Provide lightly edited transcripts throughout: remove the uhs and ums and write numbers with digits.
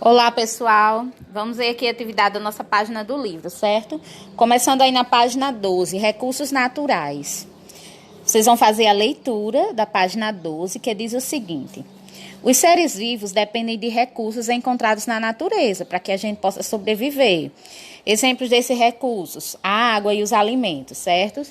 Olá, pessoal. Vamos ver aqui a atividade da nossa página do livro, certo? Começando aí na página 12, recursos naturais. Vocês vão fazer a leitura da página 12, que diz o seguinte: os seres vivos dependem de recursos encontrados na natureza para que a gente possa sobreviver. Exemplos desses recursos: a água e os alimentos, certo?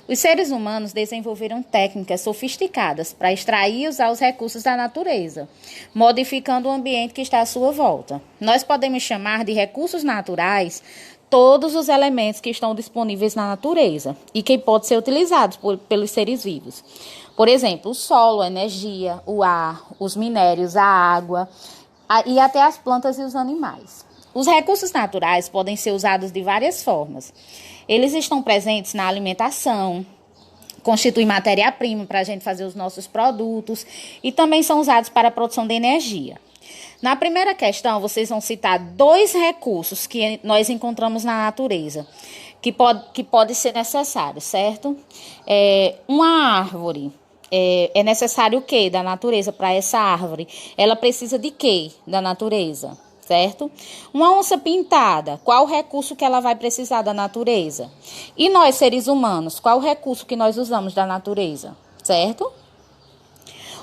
Os seres humanos desenvolveram técnicas sofisticadas para extrair e usar os recursos da natureza, modificando o ambiente que está à sua volta. Nós podemos chamar de recursos naturais todos os elementos que estão disponíveis na natureza e que podem ser utilizados pelos seres vivos. Por exemplo, o solo, a energia, o ar, os minérios, a água e até as plantas e os animais. Os recursos naturais podem ser usados de várias formas. Eles estão presentes na alimentação, constituem matéria-prima para a gente fazer os nossos produtos e também são usados para a produção de energia. Na primeira questão, vocês vão citar dois recursos que nós encontramos na natureza, que pode ser necessário, certo? Uma árvore. É necessário o quê da natureza para essa árvore? Ela precisa de quê da natureza? Certo? Uma onça pintada, qual o recurso que ela vai precisar da natureza? E nós, seres humanos, qual o recurso que nós usamos da natureza? Certo?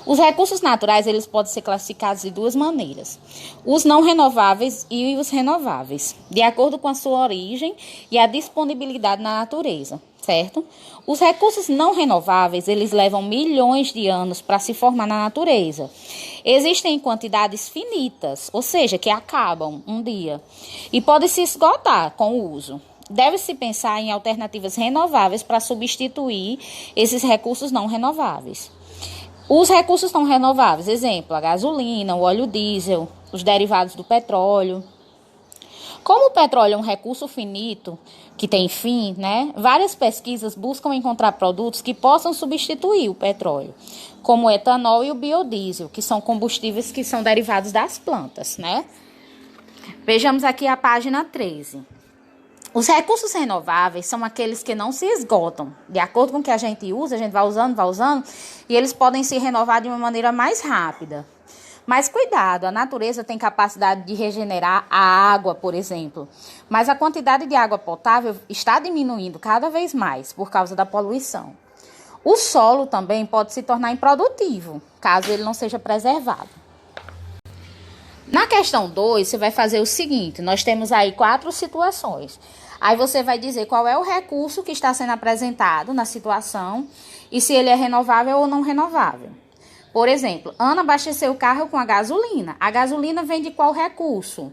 Os recursos naturais, eles podem ser classificados de duas maneiras: os não renováveis e os renováveis, de acordo com a sua origem e a disponibilidade na natureza, certo? Os recursos não renováveis, eles levam milhões de anos para se formar na natureza. Existem em quantidades finitas, ou seja, que acabam um dia, e podem se esgotar com o uso. Deve-se pensar em alternativas renováveis para substituir esses recursos não renováveis. Os recursos não renováveis, exemplo, a gasolina, o óleo diesel, os derivados do petróleo. Como o petróleo é um recurso finito, que tem fim, né? Várias pesquisas buscam encontrar produtos que possam substituir o petróleo, como o etanol e o biodiesel, que são combustíveis que são derivados das plantas, né? Vejamos aqui a página 13. Os recursos renováveis são aqueles que não se esgotam. De acordo com o que a gente usa, a gente vai usando, e eles podem se renovar de uma maneira mais rápida. Mas cuidado, a natureza tem capacidade de regenerar a água, por exemplo. Mas a quantidade de água potável está diminuindo cada vez mais por causa da poluição. O solo também pode se tornar improdutivo, caso ele não seja preservado. Na questão 2, você vai fazer o seguinte: nós temos aí 4 situações. Aí você vai dizer qual é o recurso que está sendo apresentado na situação e se ele é renovável ou não renovável. Por exemplo, Ana abasteceu o carro com a gasolina. A gasolina vem de qual recurso?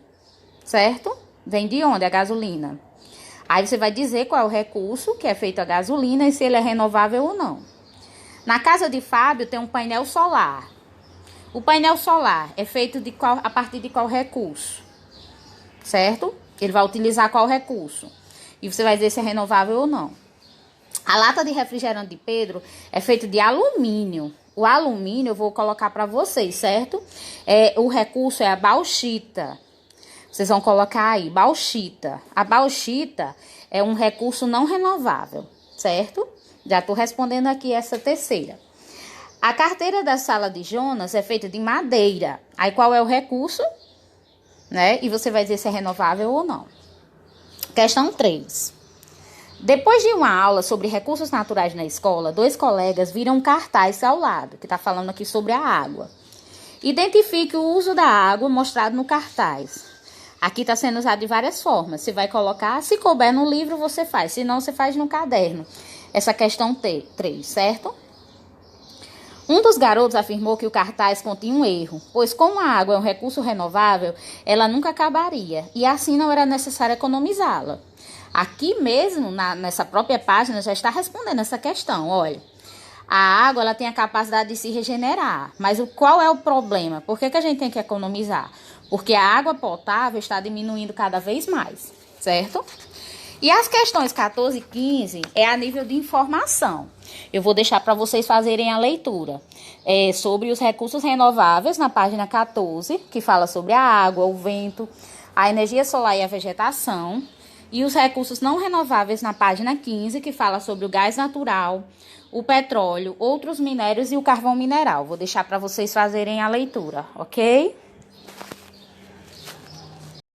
Certo? Vem de onde a gasolina? Aí você vai dizer qual é o recurso que é feito a gasolina e se ele é renovável ou não. Na casa de Fábio tem um painel solar. O painel solar é feito a partir de qual recurso? Certo? Ele vai utilizar qual recurso? E você vai dizer se é renovável ou não. A lata de refrigerante de Pedro é feita de alumínio. O alumínio eu vou colocar para vocês, certo? O recurso é a bauxita. Vocês vão colocar aí, bauxita. A bauxita é um recurso não renovável, certo? Já estou respondendo aqui essa terceira. A carteira da sala de Jonas é feita de madeira. Aí qual é o recurso? Né? E você vai dizer se é renovável ou não. Questão 3. Depois de uma aula sobre recursos naturais na escola, 2 colegas viram um cartaz ao lado, que está falando aqui sobre a água. Identifique o uso da água mostrado no cartaz. Aqui está sendo usado de várias formas. Você vai colocar, se couber no livro, você faz. Se não, você faz no caderno. Essa questão 3, certo? Um dos garotos afirmou que o cartaz continha um erro, pois como a água é um recurso renovável, ela nunca acabaria, e assim não era necessário economizá-la. Aqui mesmo, nessa própria página, já está respondendo essa questão. Olha, a água ela tem a capacidade de se regenerar, mas qual é o problema? Por que a gente tem que economizar? Porque a água potável está diminuindo cada vez mais, certo? E as questões 14 e 15 é a nível de informação. Eu vou deixar para vocês fazerem a leitura sobre os recursos renováveis na página 14, que fala sobre a água, o vento, a energia solar e a vegetação. E os recursos não renováveis na página 15, que fala sobre o gás natural, o petróleo, outros minérios e o carvão mineral. Vou deixar para vocês fazerem a leitura, ok?